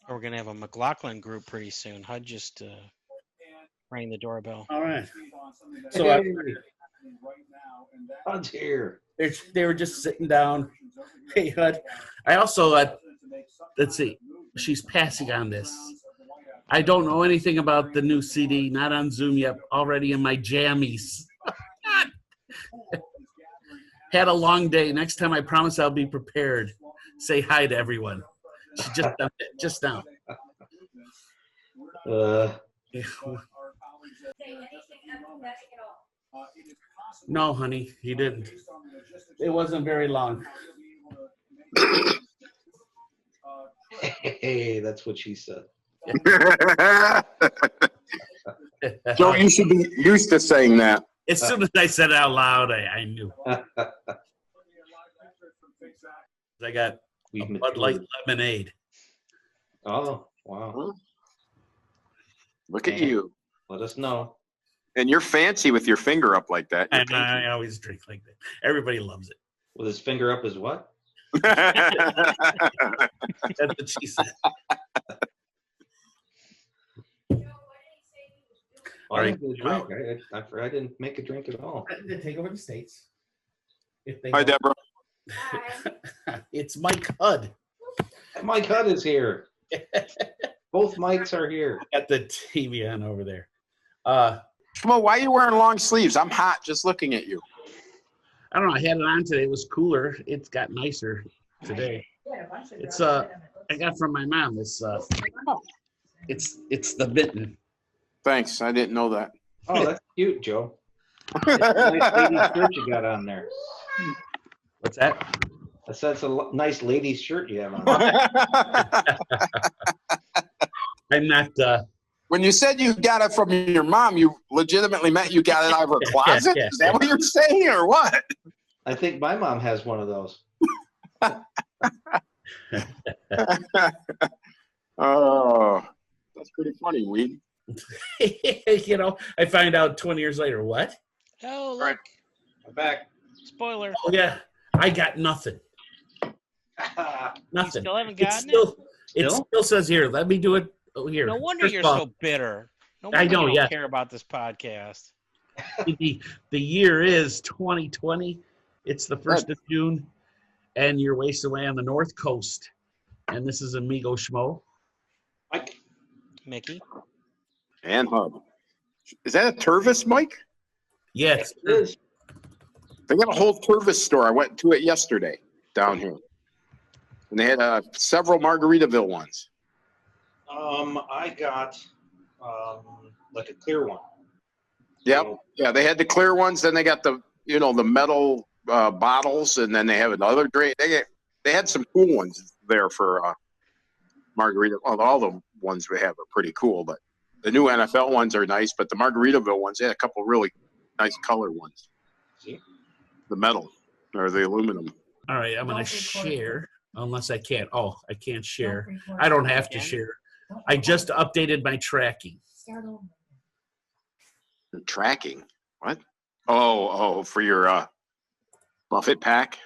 We're going to have a McLaughlin group pretty soon. HUD just rang the doorbell. All right. So Hey. HUD's here. They were just sitting down. Hey, HUD. I also, let's see, she's passing on this. I don't know anything about the new CD, not on Zoom yet, already in my jammies. Had a long day. Next time I promise I'll be prepared. Say hi to everyone. She just done it just now. No, honey, he didn't. It wasn't very long. Hey, that's what she said. Joe, you should be used to saying that. As soon as I said it out loud, I knew. I got Bud Light lemonade. Oh, wow. Look at you. Let us know. And you're fancy with your finger up like that. And I always drink like that. Everybody loves it. With his finger up as what? That's what she said. All right. I didn't make a drink at all. Then take over the States. Hi, Deborah. It's Mike HUD. Mike HUD is here. Both mics are here. Got the TV on over there. Schmoe, why are you wearing long sleeves? I'm hot just looking at you. I don't know. I had it on today. It was cooler. It's got nicer today. It's I got from my mom. It's the mitten. Thanks. I didn't know that. Oh, that's cute, Joe. That's a nice lady shirt you got on there. What's that? I said it's a nice lady's shirt you have on. I'm not. When you said you got it from your mom, you legitimately meant you got it out of her closet? Yeah. Is that what you're saying or what? I think my mom has one of those. Oh, that's pretty funny, Weed. You know, I find out 20 years later. What? Oh, look. I'm back. Spoiler. Oh, yeah. I got nothing. Nothing. You still haven't It gotten still says here. Let me do it here. No wonder First you're of all, so bitter. No I wonder know, you don't yeah. care about this podcast. The year is 2020. It's the 1st of June, and you're wasting away on the North Coast. And this is Amigo Schmoe. Mike. Mickey. And Hub. Is that a Tervis, Mike? Yes. It is. They got a whole Tervis store. I went to it yesterday down here. And they had several Margaritaville ones. I got like a clear one. Yep. Yeah, they had the clear ones. Then they got the the metal bottles, and then they have another drink. They had some cool ones there for Margarita. Well, all the ones we have are pretty cool, but the new NFL ones are nice. But the Margaritaville ones, they had a couple really nice color ones. See? The metal or the aluminum. All right, I'm going to share, unless I can't. Oh, I can't share. I don't have to share. I just updated my tracking. The tracking? What? Oh, for your Buffett pack?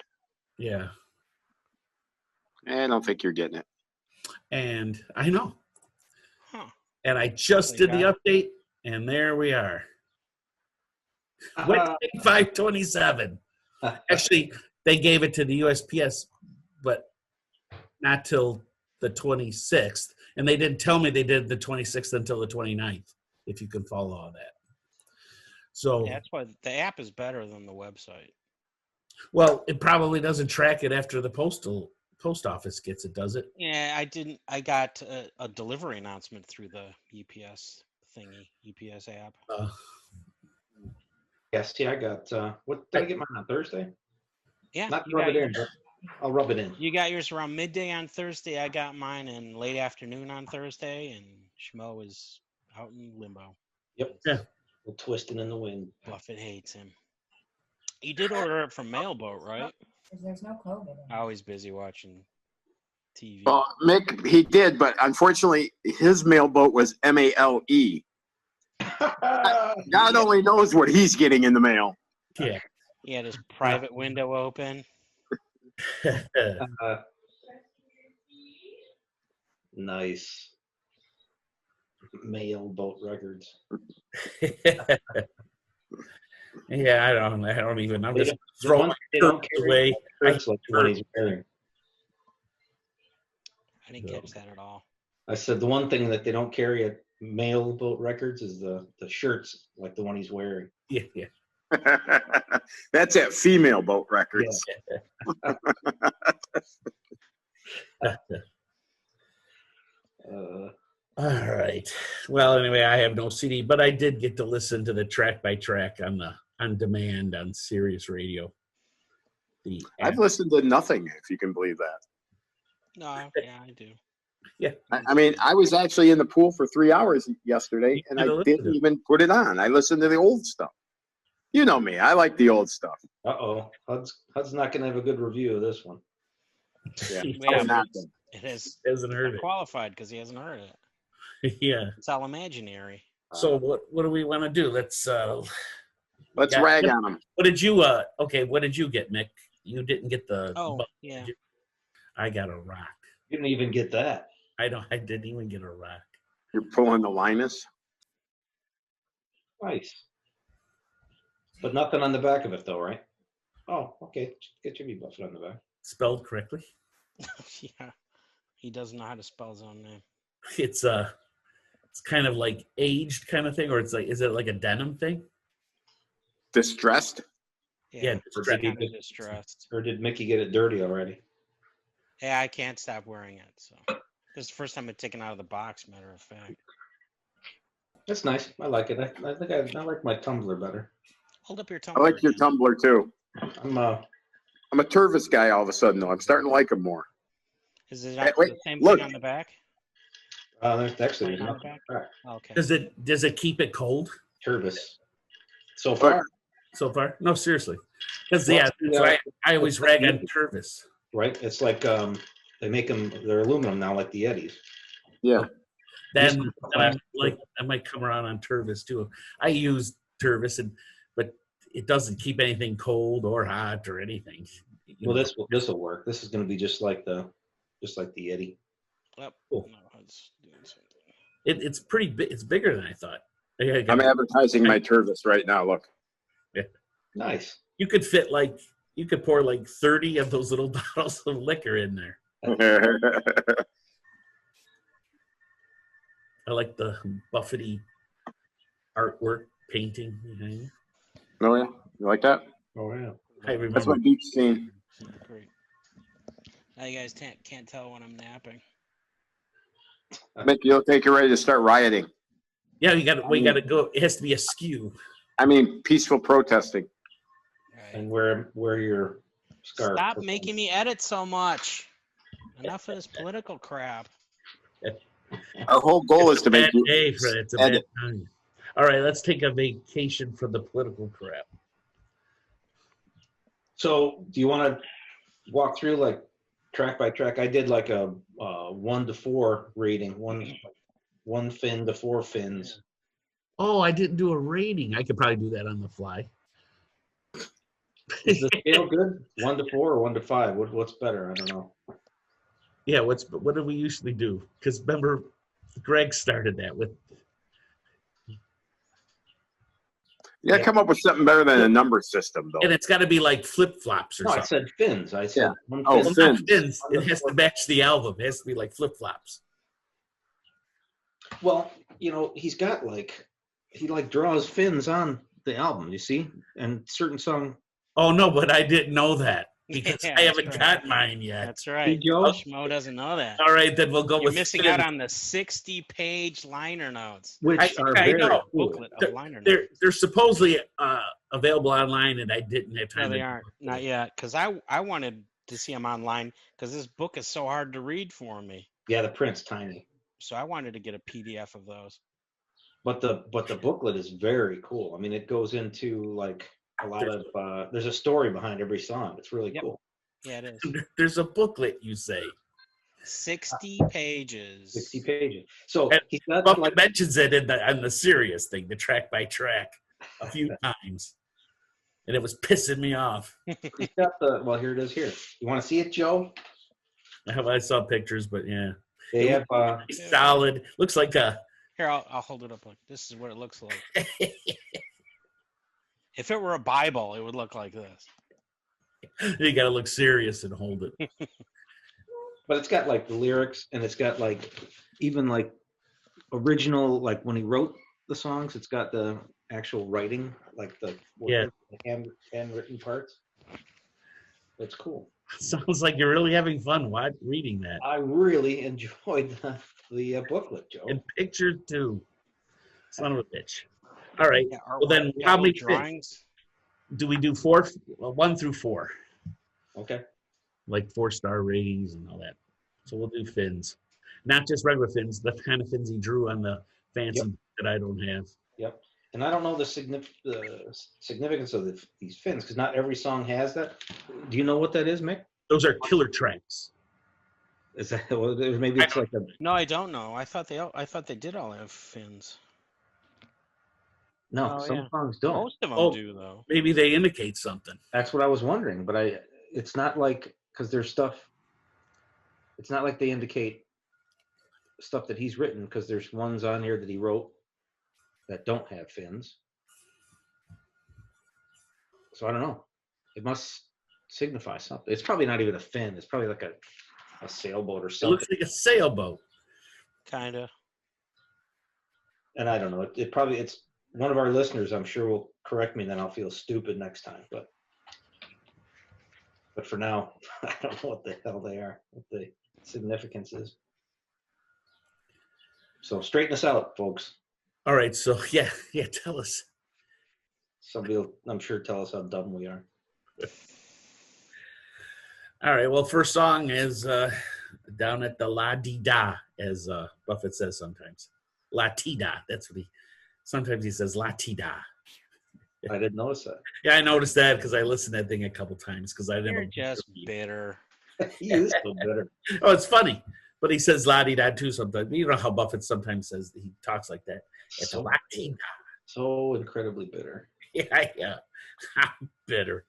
Yeah. I don't think you're getting it. And I know. Huh. And I just did the update, and there we are. Wednesday, 5/27. Actually, they gave it to the USPS, but not till the 26th. And they didn't tell me they did the 26th until the 29th, if you can follow all that. So Yeah, that's why the app is better than the website. Well, it probably doesn't track it after the post office gets it, does it? Yeah, I didn't. I got a delivery announcement through the UPS thingy, UPS app. Yes, I got. What did I get mine on Thursday? Yeah, Not to rub it in, but I'll rub it in. You got yours around midday on Thursday. I got mine in late afternoon on Thursday, and Schmoe is out in limbo. Yep. Yeah. We're twisting in the wind. Buffett hates him. You did order it from Mailboat, right? There's no COVID. Always busy watching TV. Well, Mick, he did, but unfortunately, his mailboat was MALE. God only knows what he's getting in the mail. Yeah. He had his private window open. Nice. Mailboat records. Yeah, I don't even. I'm They just don't- the throwing ones they my don't shirts carry away. I shirts like the one he's wearing. I didn't catch that at all. I said the one thing that they don't carry at Mailboat Records is the shirts like the one he's wearing. Yeah, yeah. That's at Female Boat Records. All right. Well, anyway, I have no CD, but I did get to listen to the track by track on demand on Sirius Radio. I've listened to nothing, if you can believe that. No, yeah, I do. Yeah. I mean, I was actually in the pool for 3 hours yesterday, and I didn't even put it on. I listened to the old stuff. You know me. I like the old stuff. Uh-oh. HUD's not going to have a good review of this one. Yeah. Yeah, Not but it is Hasn't heard it. qualified because he hasn't heard it. Yeah. It's all imaginary. So what do we want to do? Let's rag on them. What did you what did you get, Mick? You didn't get the Yeah. I got a rock. You didn't even get that. I didn't even get a rock. You're pulling the Linus. Nice. But nothing on the back of it, though, right? Oh, okay. Get Jimmy Buffett on the back. Spelled correctly. Yeah. He doesn't know how to spell his own name. It's kind of like aged kind of thing, or is it like a denim thing? Distressed. Yeah, it's kind of distressed. Or did Mickey get it dirty already? Yeah, I can't stop wearing it. So this is the first time I've taken it out of the box, matter of fact. That's nice. I like it. I think I like my tumbler better. Hold up your I tumbler. like your tumbler too. I'm I'm a Tervis guy all of a sudden, though. I'm starting to like him more. Is it Wait, the same look. thing on the back? there's actually Plain on the nothing. back? All right. Okay. Does it keep it cold Tervis. So far, so far? No, seriously. Because Well, I always rag on Tervis. right? It's like they make them. They're aluminum now, like the Eddies. Yeah. Then I might come around on Tervis too. I use Tervis, but it doesn't keep anything cold or hot or anything. Well, this will work. This is going to be just like the Eddy. Yep. Cool. No, it's doing something. It's pretty big. It's bigger than I thought. I'm advertising my Tervis right now. Look. Nice. You could pour like 30 of those little bottles of liquor in there. I like the Buffety artwork painting behind it. Oh yeah, you like that? Oh yeah. I remember. That's my beach scene. Great. Now you guys can't tell when I'm napping. Mick, you'll take it ready to start rioting. Yeah, we got to go. It has to be askew. I mean, peaceful protesting. Right. And wear your scarf. Stop making me edit so much. Enough of this political crap. Our whole goal is to make you It's a bad time. All right, let's take a vacation from the political crap. So, do you want to walk through like track by track? I did like a 1 to 4 rating, one fin to 4 fins. Oh, I didn't do a rating. I could probably do that on the fly. Is the scale good? 1 to 4 or 1 to 5? What's better? I don't know. Yeah, what do we usually do? Because remember, Greg started that with. Yeah, come up with something better than a number system, though. And it's got to be like flip flops or No, I something. said fins. I said one Oh, fin. Well, not fins. fins. It has to match the album. It has to be like flip flops. Well, he's got he draws fins on the album. You see, and certain song. Oh no, but I didn't know that because Yeah, I haven't that's got mine yet. That's right. Joe? Schmoe doesn't know that. All right, then we'll go You're with missing fin. out on the 60-page liner notes. Which are I very know. cool. Booklet of liner notes. They're supposedly available online, and I didn't have time. No, they to aren't. Not yet. Because I wanted to see them online because this book is so hard to read for me. Yeah, the print's tiny, So I wanted to get a PDF of those. but the booklet is very cool. I mean, it goes into like a lot of. There's a story behind every song. It's really Yep. cool. Yeah, it is. There's a booklet, you say. 60 pages. 60 pages. So And he's got Buffett mentions it on the serious thing, the track by track, a few times, and it was pissing me off. he's got the. Well, here it is. Here, you want to see it, Joe? I saw pictures, but yeah, They have solid. Looks like a. Here, I'll hold it up. This is what it looks like. If it were a Bible, it would look like this. You got to look serious and hold it. but it's got like the lyrics, and it's got like even like original, like when he wrote the songs, it's got the actual writing, like the handwritten parts. It's cool. Sounds like you're really having fun reading that. I really enjoyed the booklet, Joe. And pictures too. Son of a bitch. All right. Yeah, Well, then how many drawings? do we do? 4, 1 through 4. Okay. Like 4-star ratings and all that. So we'll do fins, not just regular fins. The kind of fins he drew on the fancy that I don't have. Yep. And I don't know the significance of these fins, because not every song has that. Do you know what that is, Mick? Those are killer tracks. Is that maybe it's like a? No, I don't know. I thought they did all have fins. No, some songs don't. Most of them do, though. Maybe they indicate something. That's what I was wondering, but it's not like, because there's stuff. It's not like they indicate stuff that he's written, because there's ones on here that he wrote that don't have fins. So I don't know. It must signify something. It's probably not even a fin. It's probably like a sailboat or It something. looks like a sailboat. Kind of. And I don't know. It's one of our listeners, I'm sure, will correct me, and then I'll feel stupid next time. But for now, I don't know what the hell they are, what the significance is. So straighten us out, folks. All right. So yeah, tell us. Somebody will, I'm sure, tell us how dumb we are. All right. Well, first song is down at the la-di-da, as Buffett says sometimes. La-ti-da. That's what sometimes he says la-ti-da. I didn't notice that. Yeah, I noticed that because I listened to that thing a couple times because I never. You're just bitter. He is so bitter. Oh, it's funny. But he says la-di-da too sometimes. You know how Buffett sometimes says, he talks like that. It's a la-ti-da. So incredibly bitter. Yeah. I'm bitter.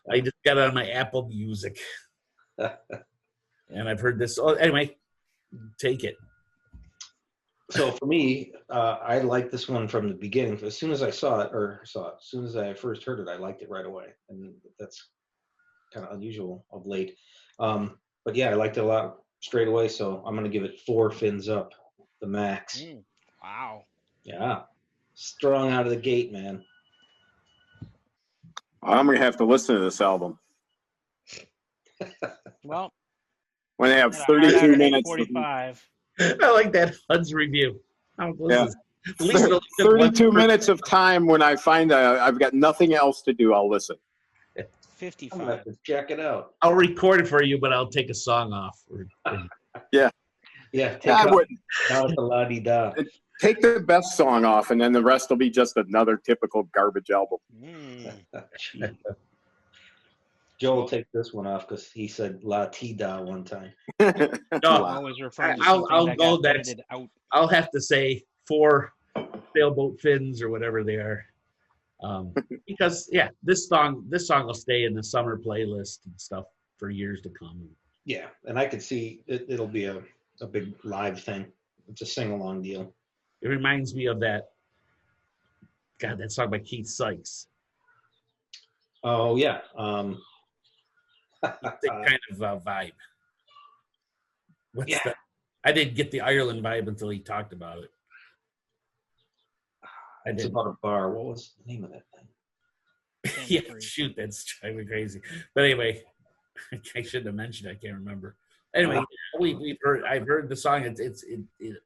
I just got it on my Apple Music. And I've heard this. Oh, anyway, take it. So for me, I liked this one from the beginning. As soon as I saw it, as soon as I first heard it, I liked it right away. And that's kind of unusual of late. But yeah, I liked it a lot straight away. So I'm going to give it 4 fins up, the max. Wow. Yeah. Strong out of the gate, man. I'm gonna have to listen to this album Well, when they have 32 minutes. 45. I like that Hud's review. Yeah. At least 32 minutes of time when I find I've got nothing else to do, I'll listen. I'm going to 55. have to check it out. I'll record it for you, but I'll take a song off. Yeah. I wouldn't. Now it's a la-di-da. Take the best song off, and then the rest will be just another typical garbage album. Joe will take this one off because he said la-ti-da one time. No, Always referring to I'll something that go got that. edited out. I'll have to say 4 sailboat fins or whatever they are. Because this song will stay in the summer playlist and stuff for years to come. Yeah, and I could see it'll be a big live thing. It's a sing-along deal. It reminds me of that song by Keith Sykes. Oh yeah. That kind of vibe. I didn't get the Ireland vibe until he talked about it. It's about a bar. What was the name of that thing? Yeah, shoot, that's driving me crazy. But anyway, I shouldn't have mentioned it. I can't remember. Anyway, I've heard the song.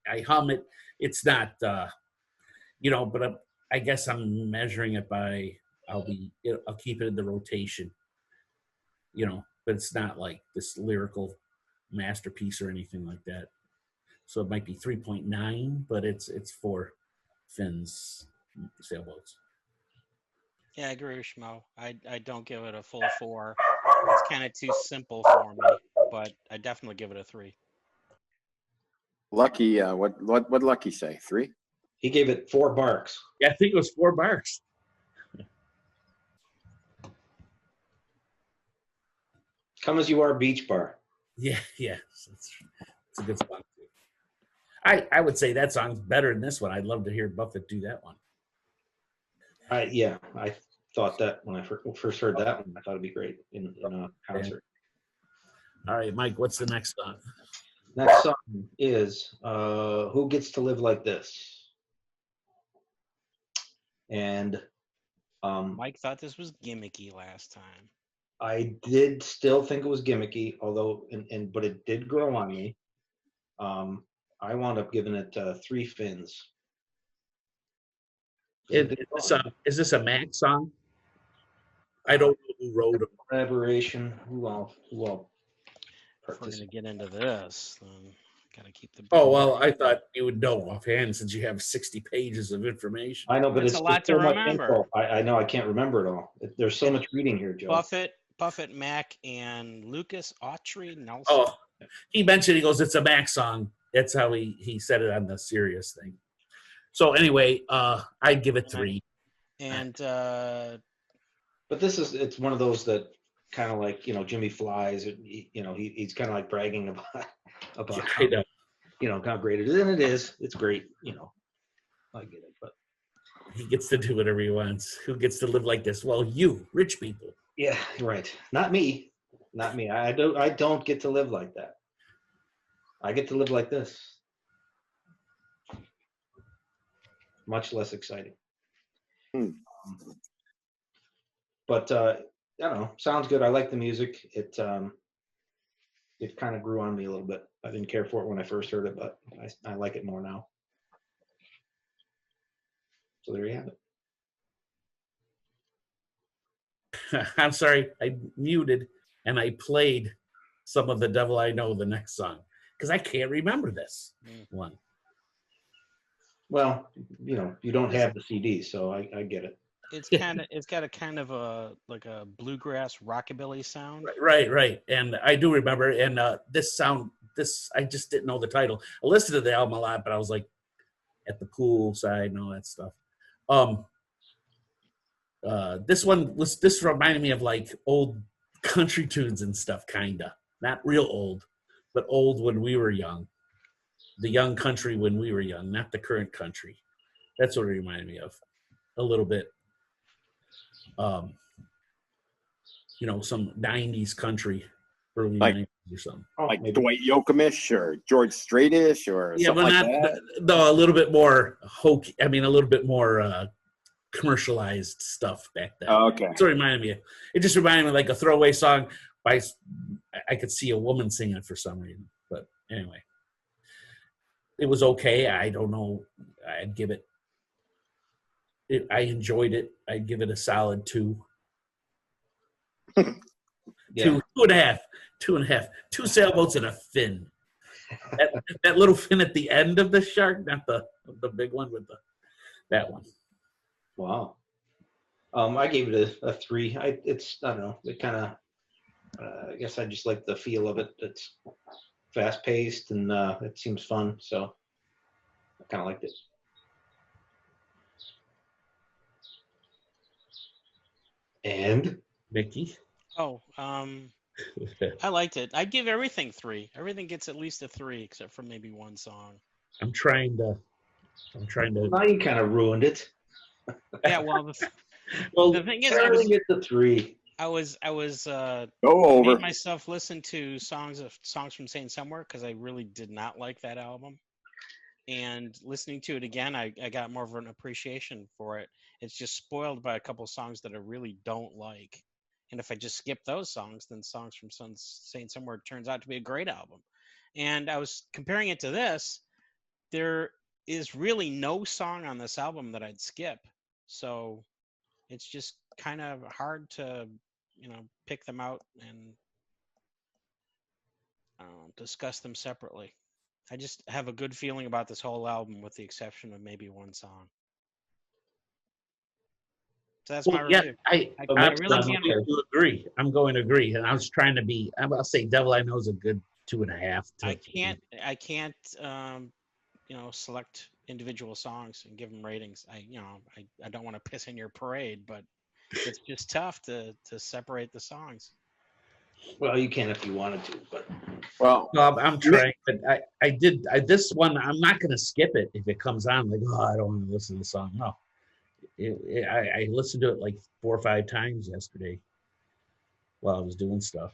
I hum it. It's not, but I guess I'm measuring it by. I'll keep it in the rotation. But it's not like this lyrical masterpiece or anything like that. So it might be 3.9, but it's 4 fins sailboats. Yeah, I agree with Schmoe. I don't give it a full 4. It's kind of too simple for me, but I definitely give it a 3. Lucky, what Lucky say? 3? He gave it 4 barks. Yeah, I think it was 4 barks. Come as you are, beach bar. Yeah, it's a good spot too. I would say that song's better than this one. I'd love to hear Buffett do that one. I thought that when I first heard that one, I thought it'd be great in a concert. All right, Mike, what's the next song? Next song is Who Gets to Live Like This? And Mike thought this was gimmicky last time. I did still think it was gimmicky, although, but it did grow on me. I wound up giving it 3 fins. Is this a Mac song? I don't know who wrote it. Collaboration. Who all If we're going to get into this, then got to keep the. Oh, well, I thought you would know offhand since you have 60 pages of information. I know, but It's a lot to remember. I know I can't remember it all. There's so much reading here, Joe. Buffett, Mac, and Lucas Autry Nelson. Oh, he mentioned, he goes, it's a Mac song. That's how he said it on the serious thing. So anyway, I'd give it 3. And but it's one of those that kind of like, Jimmy Flies, he's kind of like bragging about how great it is, and it is. It's great, I get it, but he gets to do whatever he wants. Who gets to live like this? Well, you, rich people. Yeah, right. Not me. I don't get to live like that. I get to live like this. Much less exciting. But I don't know. Sounds good. I like the music. It kind of grew on me a little bit. I didn't care for it when I first heard it, but I like it more now. So there you have it. I'm sorry, I muted and I played some of The Devil I Know, the next song, because I can't remember this one. Well, you don't have the CD, so I get it. It's got a kind of a like a bluegrass rockabilly sound. Right. And I do remember, and this I just didn't know the title. I listened to the album a lot, but I was like at the pool side and all that stuff. This reminded me of like old country tunes and stuff, kinda. Not real old, but old when we were young. The young country when we were young, not the current country. That's what it reminded me of a little bit. Some 90s country, early Like, 90s or something. Like maybe Dwight Yoakamish or George Straightish or something like that? No, a little bit more hokey. I mean, a little bit more commercialized stuff back then. Oh, okay. That's what it reminded me of. It just reminded me of like a throwaway song by, I could see a woman singing it for some reason. But anyway, it was okay. I don't know. I'd give it, I enjoyed it. I'd give it a solid 2. Yeah. 2.5. 2 sailboats and a fin. That little fin at the end of the shark, not the big one with that one. Wow. I gave it a 3. I don't know. It kind of. I guess I just like the feel of it. It's fast paced and it seems fun, so I kind of liked it. And Mickey. Oh, I liked it. I'd give everything 3. Everything gets at least a 3, except for maybe one song. I'm trying to. Now you kind of ruined it. Yeah, well, the thing is, everything gets a 3. I was Go over. made myself listen to songs from Saint Somewhere because I really did not like that album. And listening to it again, I got more of an appreciation for it. It's just spoiled by a couple songs that I really don't like. And if I just skip those songs, then Songs from Saint Somewhere turns out to be a great album. And I was comparing it to this. There is really no song on this album that I'd skip. So it's just kind of hard to, pick them out and discuss them separately. I just have a good feeling about this whole album with the exception of maybe one song. So that's my review. I really can't agree. I'm going to agree. And I was trying to be, I'll say Devil I Know is a good 2.5. I can't select individual songs and give them ratings. I don't want to piss in your parade, but it's just tough to separate the songs. Well, you can if you wanted to, but Well, I'm trying, but this one, I'm not going to skip it if it comes on. Like, oh, I don't want to listen to the song. No, I listened to it like 4 or 5 times yesterday while I was doing stuff.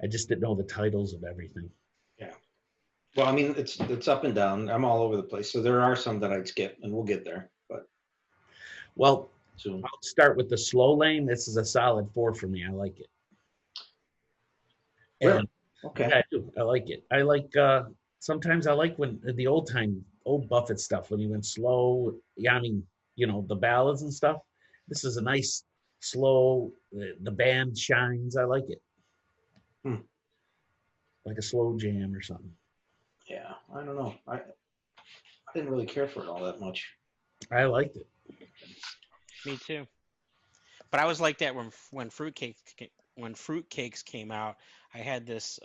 I just didn't know the titles of everything. yeah. Well, I mean, it's up and down. I'm all over the place. So there are some that I'd skip, and we'll get there, but Well, soon. I'll start with the slow lane. This is a solid 4 for me. I like it. Really? And Okay. yeah, I do. I like it. I like sometimes I like when the old Buffett stuff when he went slow. Yeah, I mean, the ballads and stuff. This is a nice slow. The band shines. I like it. Like a slow jam or something. Yeah, I don't know. I didn't really care for it all that much. I liked it. Me too. But I was like that when fruitcakes came out. I had this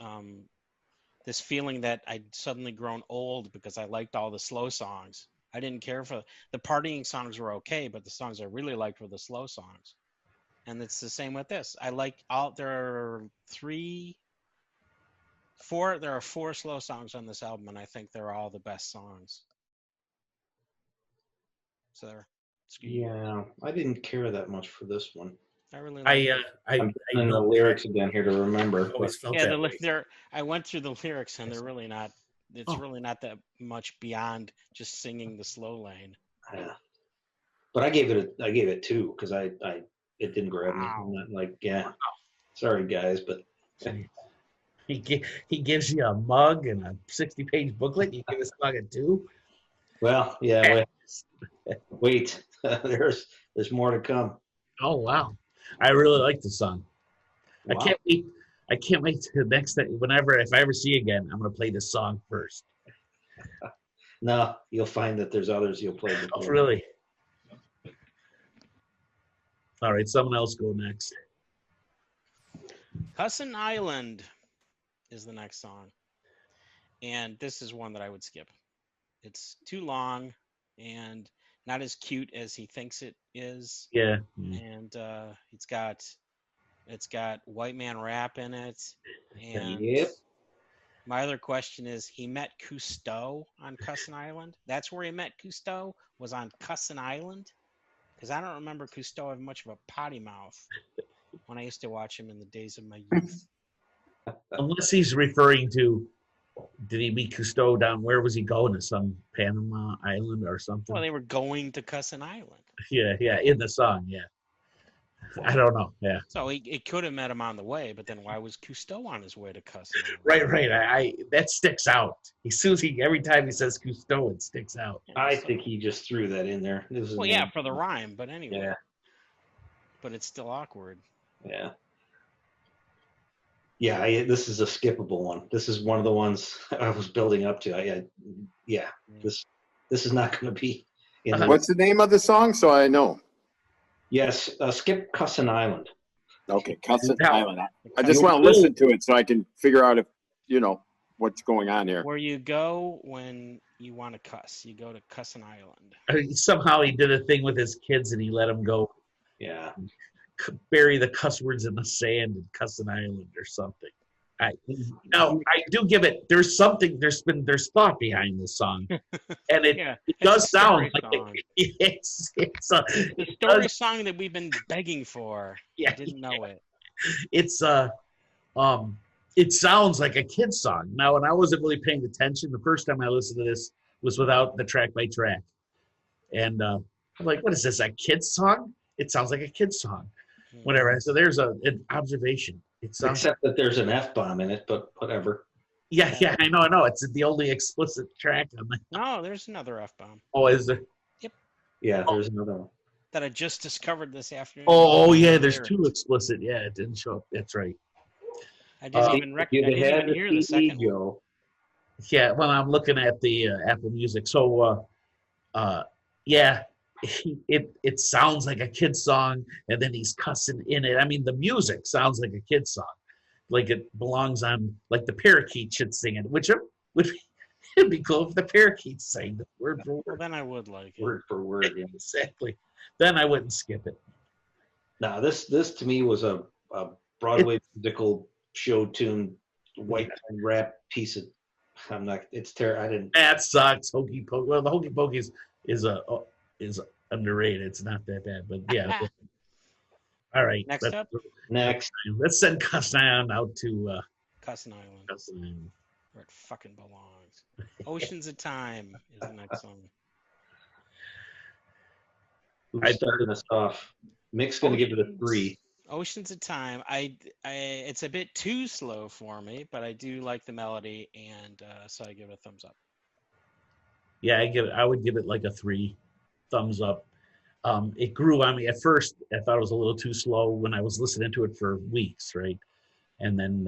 this feeling that I'd suddenly grown old because I liked all the slow songs. I didn't care for the partying songs were okay, but the songs I really liked were the slow songs. And it's the same with this. I like there are 4 slow songs on this album, and I think they're all the best songs. So there. Yeah, I didn't care that much for this one. I really like I'm in the lyrics again here to remember. Always felt yeah, that. I went through the lyrics, and they're really not. It's really not that much beyond just singing the slow lane. Yeah. But I gave it 2 because it didn't grab me. Wow. I'm not like, yeah. Sorry guys, but He gives you a mug and a 60-page booklet. You give us a mug of 2. well, yeah. Wait. there's more to come. Oh wow! I really like the song. Wow. I can't wait to the next time. If I ever see you again, I'm gonna play this song first. No, you'll find that there's others you'll play before. Oh, really? All right, someone else go next. Cussin Island is the next song. And this is one that I would skip. It's too long and not as cute as he thinks it is. Yeah. And it's got white man rap in it. And Yep. my other question is, he met Cousteau on Cussin Island. That's where he met Cousteau, was on Cussin Island? Because I don't remember Cousteau having much of a potty mouth when I used to watch him in the days of my youth. Unless he's referring to, did he meet Cousteau down? Where was he going? To some Panama Island or something? Well, they were going to Cussin Island. Yeah, in the song, yeah. I don't know, yeah. So he could have met him on the way, but then why was Cousteau on his way to Cussin Island? Right. I that sticks out. Every time he says Cousteau, it sticks out. I think he just threw that in there. Well, yeah, for the rhyme, but anyway. Yeah. But it's still awkward. Yeah. Yeah, this is a skippable one. This is one of the ones I was building up to. This is not going to be. What's the name of the song? So I know. Yes, skip Cussin Island. Okay, Cussin Island. I just want to listen to it so I can figure out if what's going on here. Where you go when you want to cuss, you go to Cussin Island. Somehow he did a thing with his kids and he let them go. Yeah. Bury the cuss words in the sand in Cussin Island or something. I do give it. There's thought behind this song, and it does sound like it's the story song that we've been begging for. Yeah, I didn't know it. It's it sounds like a kid's song. Now, when I wasn't really paying attention, the first time I listened to this was without the track by track, and I'm like, what is this? A kid's song? It sounds like a kid's song. Whatever. So there's an observation. Except that there's an F-bomb in it, but whatever. Yeah, I know. It's the only explicit track on the. No, there's another F-bomb. Oh, is there? Yep. Yeah, there's another one. That I just discovered this afternoon. Oh, yeah, there's 2 explicit. Yeah, it didn't show up. That's right. I didn't even hear the second one. Yeah, well, I'm looking at the Apple Music. So, yeah. It sounds like a kid's song, and then he's cussing in it. I mean, the music sounds like a kid's song, like it belongs on, like the Parakeet should sing it, which it'd be cool if the Parakeets sang the word for word. Well, then I would like it. Word for word, yeah. Exactly. Then I wouldn't skip it. Now, this to me was a Broadway musical show tune, white rap piece of. I'm not. It's terrible. I didn't. That sucks. Hokey Pokey. Well, the Hokey Pokey is underrated. It's not that bad, but yeah. All right. Next up? Let's send Cussin Island out to Cussin Island, Cussin Island. where it fucking belongs. Oceans of Time is the next song. Who's starting us off? Mick's gonna give it a 3. Oceans of Time. It's a bit too slow for me, but I do like the melody, and so I give it a thumbs up. Yeah, I would give it like a 3 thumbs up. It grew on me at first. I thought it was a little too slow when I was listening to it for weeks, right? And then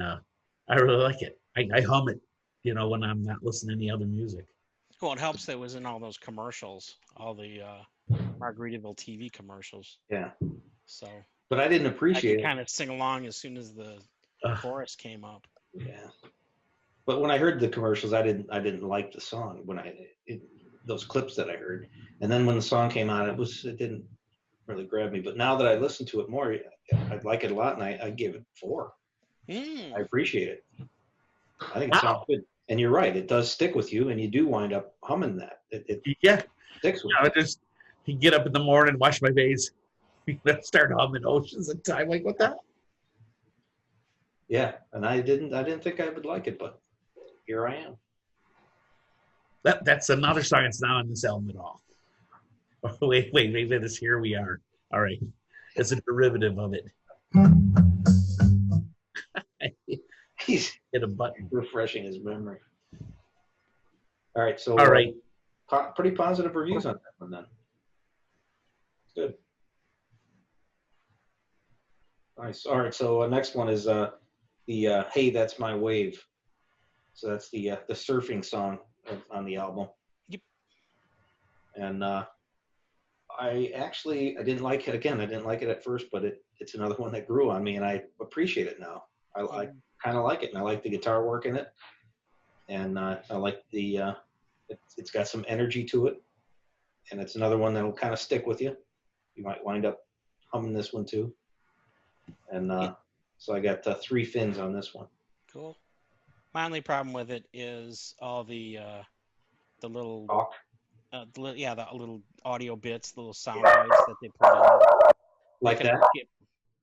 I really like it. I hum it, when I'm not listening to any other music. Well, it helps that it was in all those commercials, all the Margaritaville TV commercials. Yeah. So. But I didn't appreciate it. I could kind of sing along as soon as the chorus came up. Yeah. But when I heard the commercials, I didn't like the song those clips that I heard. And then when the song came on, it didn't really grab me. But now that I listen to it more, I like it a lot, and I give it 4. I appreciate it. I think it sounds good. And you're right, it does stick with you, and you do wind up humming that. It sticks with you. You get up in the morning, wash my face, start humming Oceans of Time. Like, what the hell? Yeah, and I didn't think I would like it, but here I am. That's another song that's not on this album at all. Wait, this Here We Are. All right. It's a derivative of it. He's hit a button. Refreshing his memory. All right, so pretty positive reviews on that one then. Good. Nice. All right, so next one is the Hey, That's My Wave. So that's the surfing song on the album. Yep. And I didn't like it again. I didn't like it at first, but it's another one that grew on me, and I appreciate it now. I kind of like it, and I like the guitar work in it, and I like it's got some energy to it, and it's another one that'll kind of stick with you. You might wind up humming this one too. And so I got 3 fins on this one. Cool. My only problem with it is all the little talk. The little audio bits, little sound bites that they put in. Like that?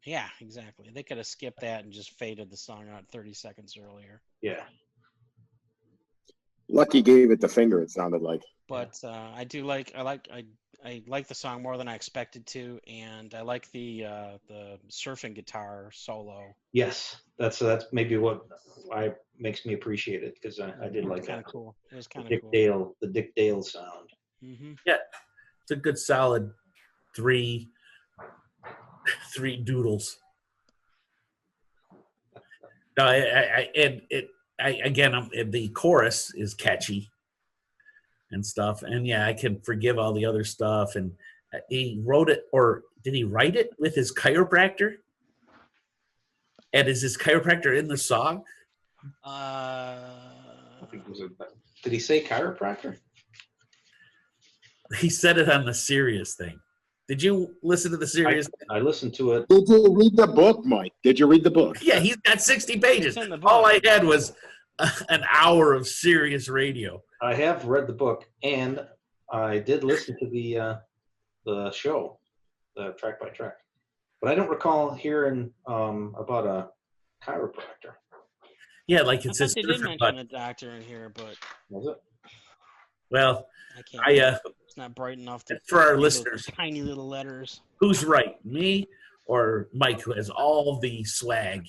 Yeah, exactly. They could have skipped that and just faded the song out 30 seconds earlier. Yeah. Lucky gave it the finger, it sounded like. But I like the song more than I expected to, and I like the surfing guitar solo. Yes, that's maybe what makes me appreciate it, because I did like that. Kind of cool. It was kind of cool. The Dick Dale sound. Mm-hmm. Yeah, it's a good solid 3 doodles. No, the chorus is catchy and stuff, and yeah, I can forgive all the other stuff. And he wrote it, or did he write it with his chiropractor? And is his chiropractor in the song? I think did he say chiropractor? He said it on the Sirius thing. Did you listen to the Sirius? I listened to it. Did you read the book, Mike? Did you read the book? Yeah, he's got 60 pages. All I had was an hour of Sirius radio. I have read the book, and I did listen to the show, the track by track. But I don't recall hearing about a chiropractor. Yeah, like it says. They did mention a doctor in here, but was it? Well, I can't. It's not bright enough to. For our listeners, tiny little letters. Who's right, me or Mike, who has all the swag?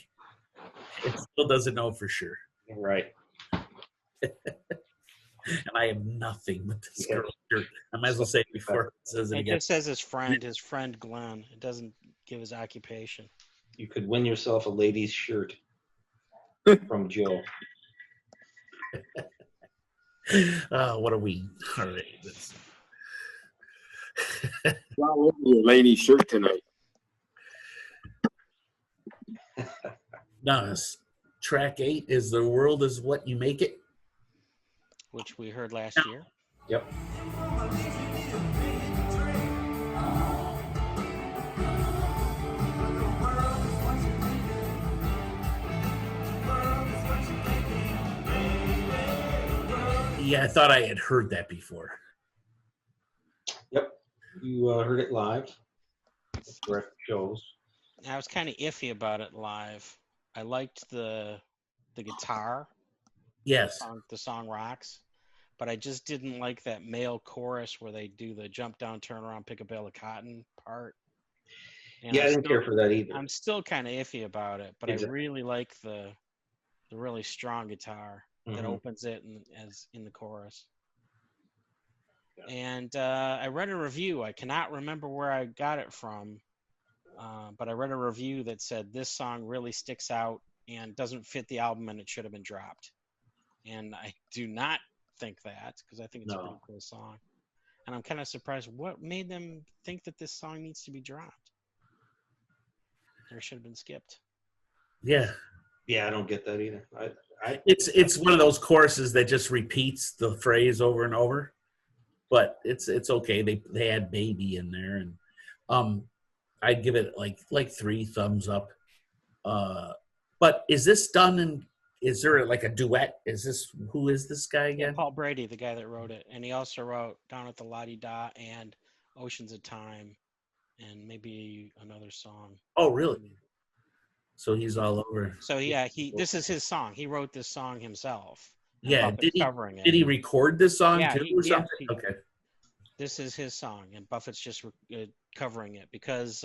It still doesn't know for sure. Right. And I have nothing but this girl shirt. I might as well say it before it says it again. It just says his friend Glenn. It doesn't give his occupation. You could win yourself a lady's shirt from Joe. What are we? All right. Well, we'll be a lady's shirt tonight. No, track 8 is The World Is What You Make It, which we heard last year. Yep. Yeah, I thought I had heard that before. Yep. You heard it live. Direct shows. I was kind of iffy about it live. I liked the guitar. Yes. The song rocks, but I just didn't like that male chorus where they do the jump down, turn around, pick a bale of cotton part. And Yeah, I didn't care for that either. I'm still kind of iffy about it, but Exactly. I really like the really strong guitar that Mhm. opens it as in the chorus. Yeah. And I read a review. I cannot remember where I got it from, but I read a review that said this song really sticks out and doesn't fit the album and it should have been dropped. And I do not think that, because I think it's a pretty cool song. And I'm kind of surprised what made them think that this song needs to be dropped or should have been skipped. Yeah. Yeah, I don't get that either. It's one of those choruses that just repeats the phrase over and over, but it's okay. They had baby in there, and I'd give it like 3 thumbs up. But is this done in? Is there like a duet? Who is this guy again? Yeah, Paul Brady, the guy that wrote it, and he also wrote Down at the La-Di-Da and Oceans of Time, and maybe another song. Oh, really? So he's all over. So yeah, this is his song. He wrote this song himself. Yeah, did he record this song too or something? Okay. This is his song, and Buffett's just covering it because,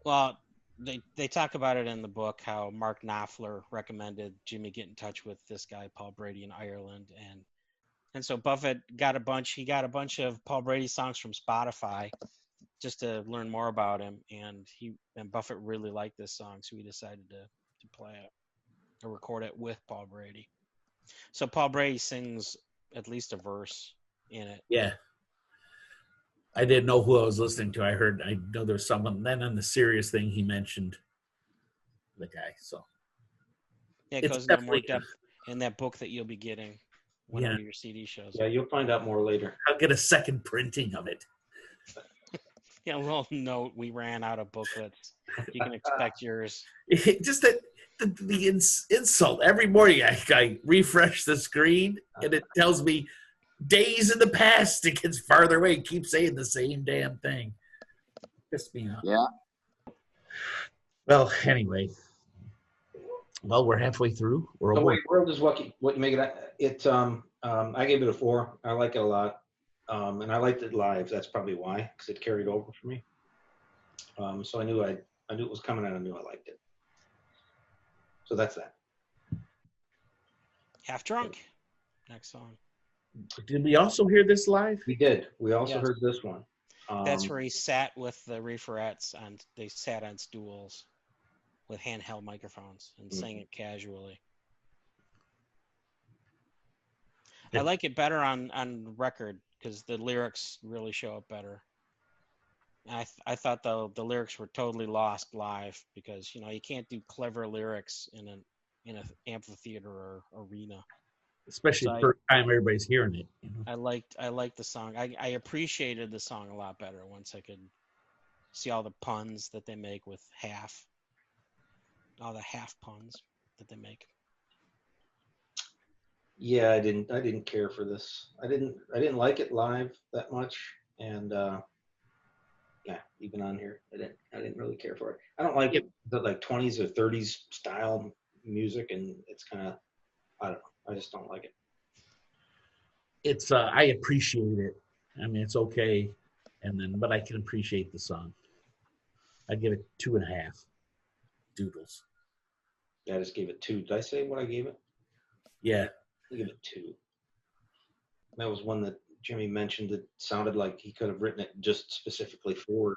well, they talk about it in the book how Mark Knopfler recommended Jimmy get in touch with this guy Paul Brady in Ireland, and so Buffett got a bunch of Paul Brady songs from Spotify just to learn more about him, and Buffett really liked this song, so he decided to play it or record it with Paul Brady. So Paul Brady sings at least a verse in it. Yeah. I didn't know who I was listening to. I know there's someone. Then on the serious thing, he mentioned the guy. So yeah, it goes into more depth in that book that you'll be getting whenever your CD shows. Yeah, you'll find out more later. I'll get a second printing of it. Yeah, a little note. We ran out of booklets. You can expect yours. Just the insult. Every morning I refresh the screen and it tells me days in the past. It gets farther away. It keeps saying the same damn thing. Pissed me off. Yeah. Well, anyway. Well, we're halfway through. The Way World is what you make it. I gave it a 4. I like it a lot. And I liked it live. That's probably why, because it carried over for me. So I knew it was coming, and I knew I liked it. So that's that. Half Drunk. Next song. Did we also hear this live? We did. We also heard this one. That's where he sat with the referettes, and they sat on stools with handheld microphones and sang it casually. I like it better on record because the lyrics really show up better. I thought the lyrics were totally lost live because you can't do clever lyrics in an amphitheater or arena. Especially the first time everybody's hearing it. I liked the song. I appreciated the song a lot better once I could see all the puns that they make with half. All the half puns that they make. Yeah, I didn't care for this. I didn't like it live that much, and even on here, I didn't really care for it. I don't like the 20s or 30s style music, and it's kind of, I don't know. I just don't like it. It's I appreciate it. I mean, it's okay, but I can appreciate the song. I give it 2.5 doodles. Yeah, I just gave it 2. Did I say what I gave it? Yeah. I give it 2. That was one that Jimmy mentioned that sounded like he could have written it just specifically for.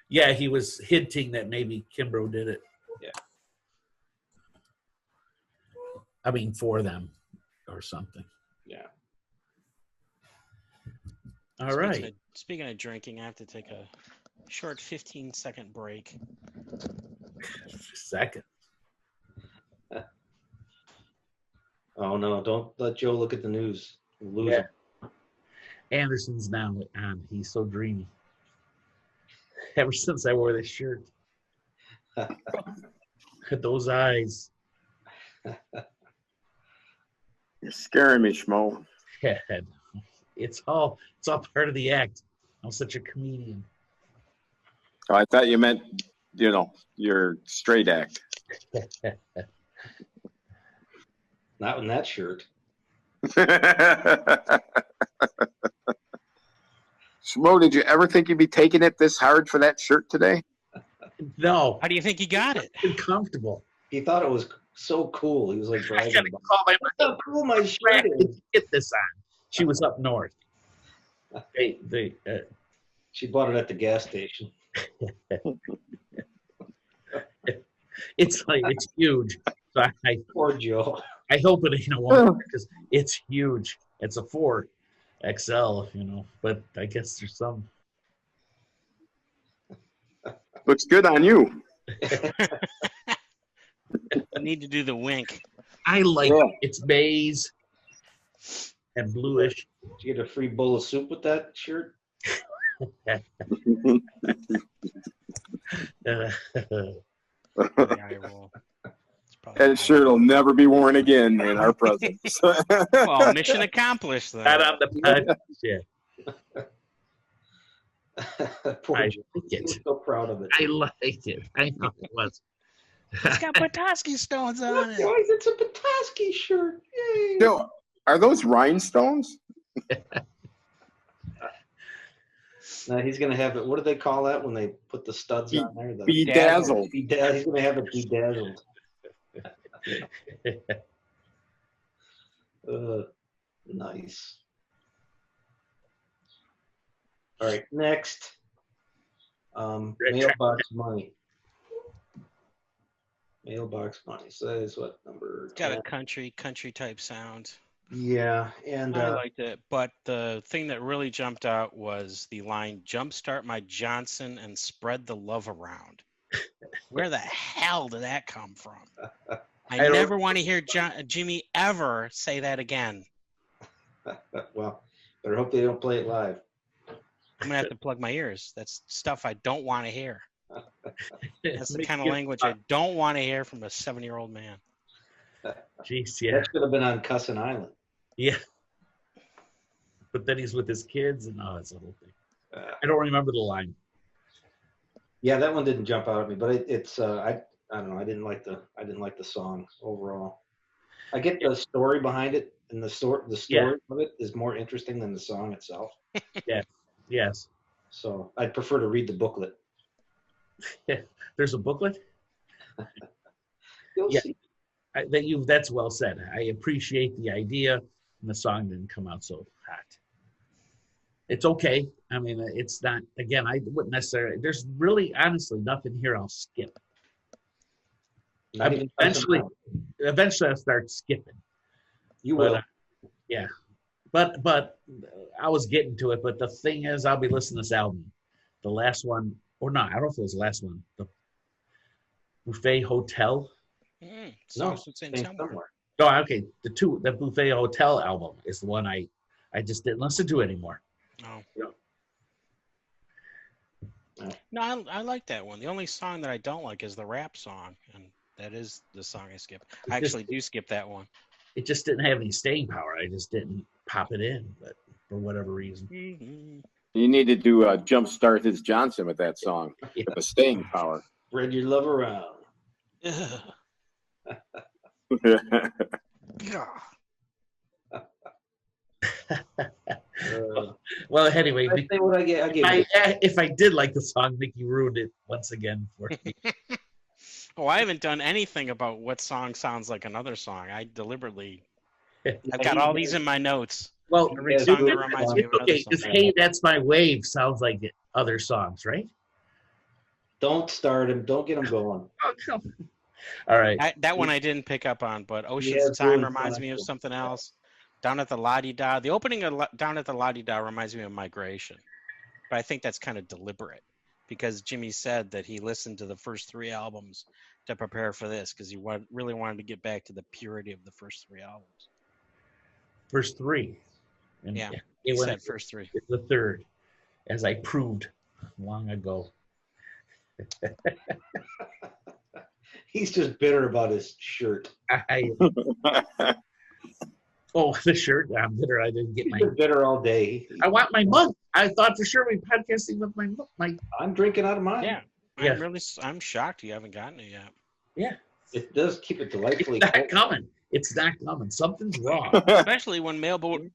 Yeah, he was hinting that maybe Kimbrough did it. Yeah. I mean, for them or something. Yeah. All right. Speaking of drinking, I have to take a short 15-second break. Second. Oh, no, don't let Joe look at the news. We'll lose him. Anderson's now on. He's so dreamy. Ever since I wore this shirt. Those eyes. You're scaring me, Schmoe. Yeah, it's all part of the act. I'm such a comedian. Oh, I thought you meant, your straight act. Not in that shirt. Schmoe, did you ever think you'd be taking it this hard for that shirt today? No, How do you think he got it? uncomfortable. He thought it was so cool. He was like I bragging gotta about call my how cool my shirt is. get this on. She was up north. She bought it at the gas station. It's huge. So Poor Joe. I hope it ain't a one because it's huge. It's a 4XL, but I guess there's some. Looks good on you. I need to do the wink. I like it. It's beige and bluish. Did you get a free bowl of soup with that shirt? I will. That shirt will never be worn again in our presence. Well, mission accomplished, though. Not on the podcast. Yeah. Poor I Joe. like He was it. so proud of it. I like it. I know it was. It's got Petoskey stones on Look, it. guys, it's a Petoskey shirt. Yay. No, are those rhinestones? Now he's gonna have it. What do they call that when they put the studs on there? The Bedazzled. He's gonna have it bedazzled. Nice. All right, next. Mailbox money. Mailbox money. So that is what number? Got 10? a country type sound. Yeah, and I liked it, but the thing that really jumped out was the line "Jumpstart my Johnson and spread the love around." Where the hell did that come from? I never want to hear Jimmy ever say that again. well, better hope they don't play it live. I'm gonna have to plug my ears. That's stuff I don't want to hear. That's the kind of language I don't want to hear from a 7-year-old man. Jeez, yeah. That should have been on Cussin Island. Yeah. But then he's with his kids and it's the whole thing. I don't remember the line. Yeah, that one didn't jump out at me, but it's I don't know. I didn't like the song overall. I get the story behind it, and the story of it is more interesting than the song itself. Yeah. Yes. So I'd prefer to read the booklet. There's a booklet. You'll see. That's well said. I appreciate the idea, and the song didn't come out so hot. It's okay. I mean, it's not. Again, I wouldn't necessarily. There's really, honestly, nothing here I'll skip. Eventually, I'll start skipping. You will. Yeah, but I was getting to it. But the thing is, I'll be listening to this album, the last one, or not. I don't know if it was the last one. The Buffet Hotel. No, somewhere. Oh, okay. The Buffet Hotel album is the one I just didn't listen to anymore. Oh. No, I like that one. The only song that I don't like is the rap song, and that is the song I skip. I actually do skip that one. It just didn't have any staying power. I just didn't pop it in, but for whatever reason. Mm-hmm. You need to do Jumpstart His Johnson with that song. Yeah. With the staying power. Spread your love around. Well, anyway, I say what I get. if I did like the song, Mickey ruined it once again for me. Oh, I haven't done anything about what song sounds like another song. I deliberately, I've got all these in my notes. Well, Every song that reminds me of another okay, because song. Hey, That's My Wave sounds like other songs, right? Don't start him. Don't get him going. Oh, come. All right. That one I didn't pick up on, but Ocean's Yeah, Time really reminds fun. me of something else. Down at the La-Di-Da. The opening of Down at the La-Di-Da reminds me of Migration. But I think that's kind of deliberate because Jimmy said that he listened to the first 3 albums to prepare for this because he really wanted to get back to the purity of the first 3 albums. First 3. And Yeah, it he went said first 3. the third, as I proved long ago. He's just bitter about his shirt. Oh, for sure. I'm bitter. I didn't get He's my. been bitter all day. I want my mug. I thought for sure we'd be podcasting with my mug. I'm drinking out of mine. Yeah. Yeah. I'm shocked you haven't gotten it yet. Yeah. It does keep it delightfully It's not cold. coming. It's not coming. Something's wrong. Especially when Mailboat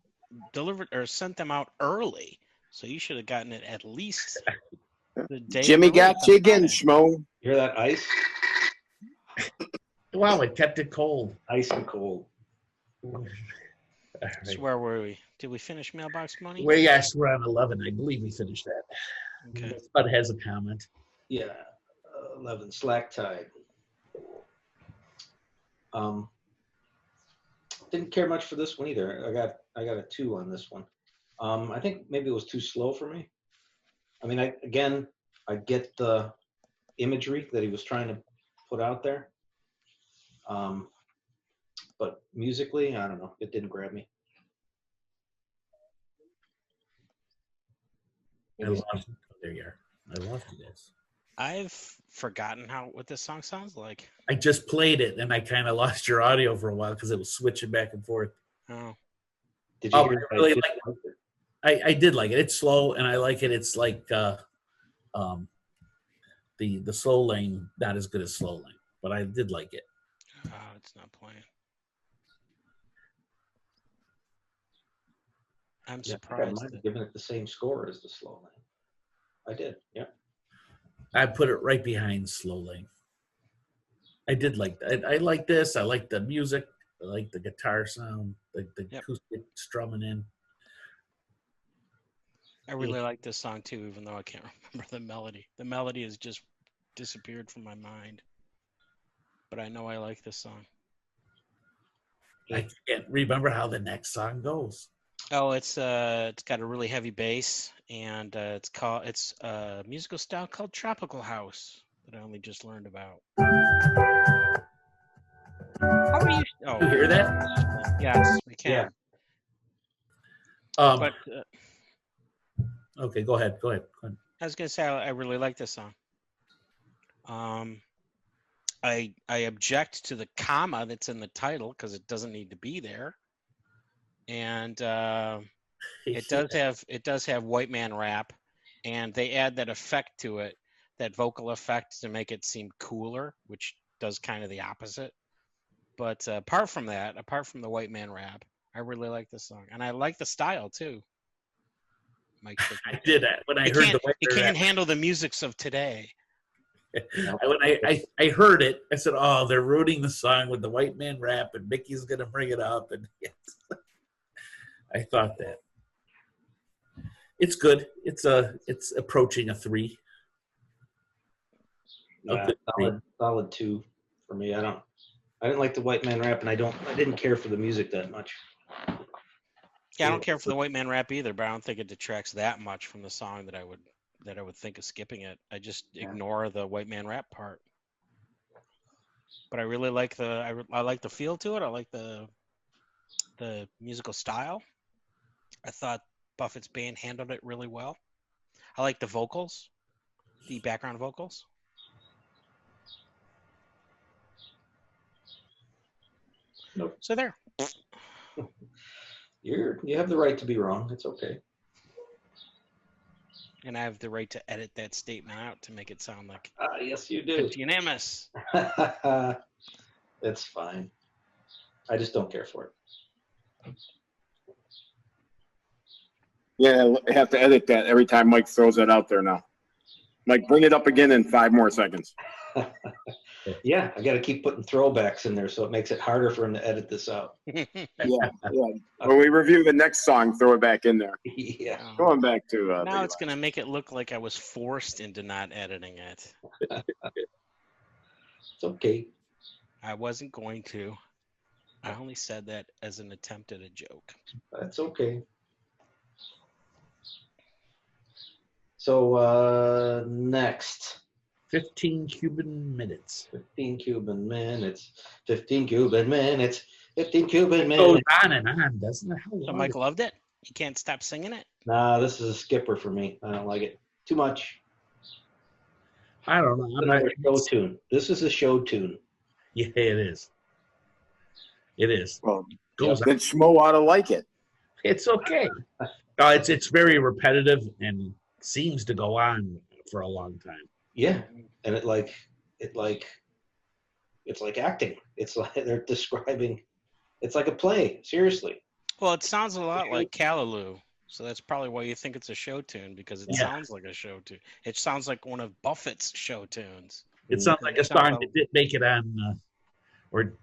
delivered or sent them out early. So you should have gotten it at least the day. Jimmy of the got release you on again, Friday. Schmoe. You hear that ice? Wow, it kept it cold. Ice and cold. All So right. where were we? Did we finish Mailbox Money? Well, yes, we're on 11. I believe we finished that. Okay. Bud has a comment. Yeah. 11. Slack tide. Didn't care much for this one either. I got a 2 on this one. I think maybe it was too slow for me. I mean, I get the imagery that he was trying to put out there. But musically, I don't know. It didn't grab me. I lost it. There you are. I lost you guys. I've forgotten what this song sounds like. I just played it and I kind of lost your audio for a while because it was switching back and forth. Oh. Did you Oh, hear I really it? I did like it. It's slow and I like it. It's like the slow lane, not as good as slow lane, but I did like it. Oh, it's not playing. I'm Yeah, I surprised. might have given it the same score as the slow lane. I did. Yeah. I put it right behind slow lane. I did like that. I like this. I like the music. I like the guitar sound, the Yep. acoustic strumming in. I really like this song too, even though I can't remember the melody. The melody has just disappeared from my mind. But I know I like this song. I can't remember how the next song goes. Oh, it's got a really heavy bass, and it's a musical style called Tropical House that I only just learned about. How are you? Oh, You hear that? yes, we can. Yeah. But Okay, go ahead. Go ahead. I was gonna say I really like this song. I object to the comma that's in the title because it doesn't need to be there, and it does have white man rap, and they add that effect to it, that vocal effect to make it seem cooler, which does kind of the opposite. But apart from the white man rap, I really like this song, and I like the style too. Mike, I did that when I you heard can't, the you can't handle the musics of today. When I heard it, I said, "Oh, they're ruining the song with the white man rap, and Mickey's gonna bring it up." And yes, I thought that it's good. It's approaching a 3. Yeah, solid 2 for me. I didn't like the white man rap, and I didn't care for the music that much. Yeah, I don't care for the white man rap either, but I don't think it detracts that much from the song that I would think of skipping it. I just ignore the white man rap part. But I really like I like the feel to it. I like the musical style. I thought Buffett's band handled it really well. I like the vocals, the background vocals. Nope. So there. You have the right to be wrong. It's okay. And I have the right to edit that statement out to make it sound like Yes, you do. it's unanimous. That's fine. I just don't care for it. Yeah, I have to edit that every time Mike throws that out there now. Mike, bring it up again in 5 more seconds. Yeah, I got to keep putting throwbacks in there, so it makes it harder for him to edit this out. Yeah. When we review the next song, throw it back in there. Yeah. Going back to now it's going to make it look like I was forced into not editing it. It's okay. I wasn't going to. I only said that as an attempt at a joke. That's okay. So next. 15 Cuban minutes. 15 Cuban minutes. 15 Cuban minutes. 15 Cuban It goes minutes. on and on, doesn't it? How So long Mike loved it? You can't stop singing it? Nah, this is a skipper for me. I don't like it. Too much. I don't know. I'm not, Another show tune. This is a show tune. yeah, it is. It is. Well, goes Then Schmoe ought to like it. It's okay. It's very repetitive and seems to go on for a long time. Yeah, and it's like acting. It's like they're describing. It's like a play. Seriously. Well, it sounds a lot like Callaloo, so that's probably why you think it's a show tune, because it sounds like a show tune. It sounds like one of Buffett's show tunes. It sounds like a song that didn't make it on, or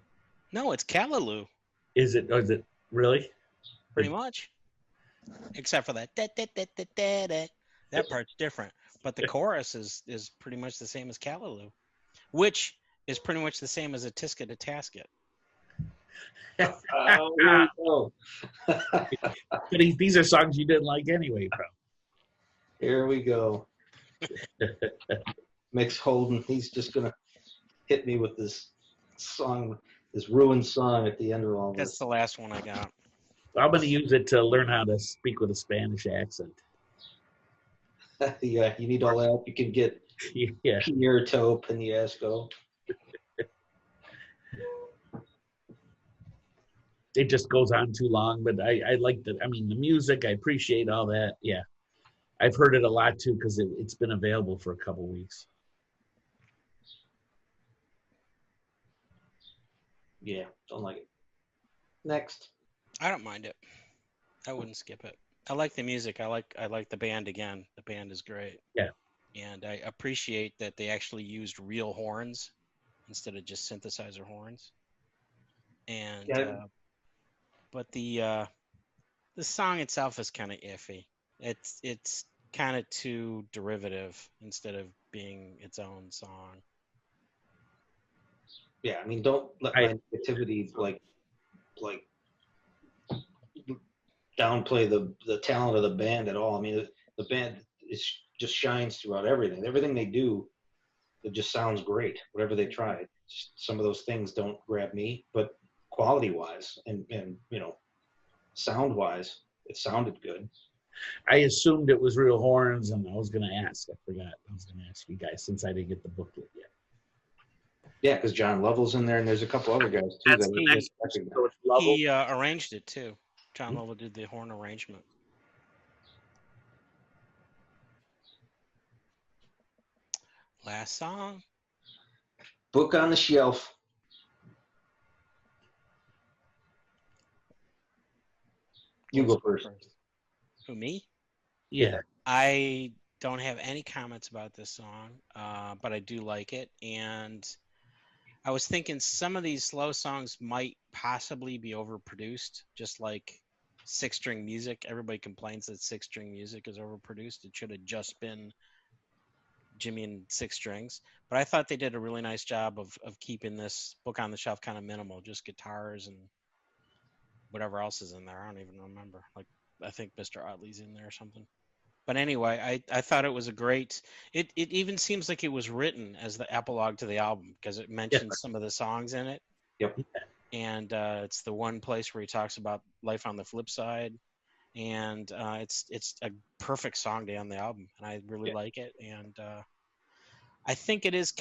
no, it's Callaloo. Is it? Or is it really? Pretty much, except for that that part's different. But the chorus is pretty much the same as Callaloo, which is pretty much the same as a Tisket to Tasket. But these are songs you didn't like anyway, bro. Here we go. Mix Holden. He's just gonna hit me with this song, this ruined song at the end of all this. That's the last one I got. I'm going to use it to learn how to speak with a Spanish accent. Yeah, you need all the help you can get. Yeah. Pierre Toe Penasco. It just goes on too long, but I like the music. I appreciate all that. Yeah. I've heard it a lot too because it's been available for a couple weeks. Yeah, don't like it. Next. I don't mind it. I wouldn't skip it. I like the music. I like the band again. The band is great. Yeah. And I appreciate that they actually used real horns instead of just synthesizer horns. And but the song itself is kind of iffy. It's kind of too derivative instead of being its own song. Yeah, I mean, don't let my negativity like downplay the talent of the band at all. I mean, the band just shines throughout everything. Everything they do, it just sounds great. Whatever they try, just some of those things don't grab me, but quality-wise and sound-wise, it sounded good. I assumed it was real horns, and I was going to ask. I forgot. I was going to ask you guys since I didn't get the booklet yet. Yeah, because John Lovell's in there, and there's a couple other guys too. He arranged it too. John Lovell did the horn arrangement. Last song. Book on the Shelf. You go first. Who, me? Yeah. I don't have any comments about this song, but I do like it. And I was thinking some of these slow songs might possibly be overproduced, just like six-string music. Everybody complains that six-string music is overproduced. It should have just been Jimmy and six strings. But I thought they did a really nice job of keeping this Book on the Shelf kind of minimal, just guitars and whatever else is in there. I don't even remember. Like, I think Mr. Otley's in there or something. But anyway, I thought it was a great. It even seems like it was written as the epilogue to the album because it mentions some of the songs in it. Yep. And it's the one place where he talks about life on the flip side, and it's a perfect song to end the album, and I really like it. And I think it is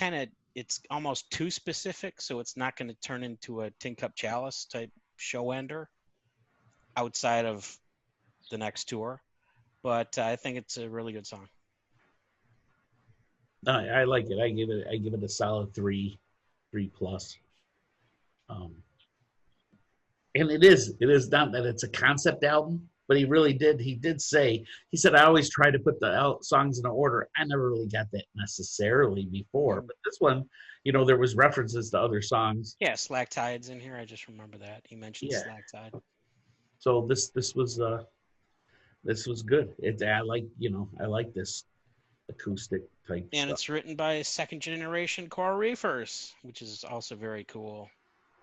it's almost too specific, so it's not going to turn into a Tin Cup Chalice type show ender outside of the next tour. But I think it's a really good song. No, I like it. I give it a solid 3+. And it is not that it's a concept album, but he did say, he said, I always try to put the songs in order. I never really got that necessarily before, but this one, there was references to other songs. Yeah, Slack Tide's in here. I just remember that. He mentioned Slack Tide. So this was good. I like this acoustic type and stuff. It's written by second generation Coral Reefers, which is also very cool.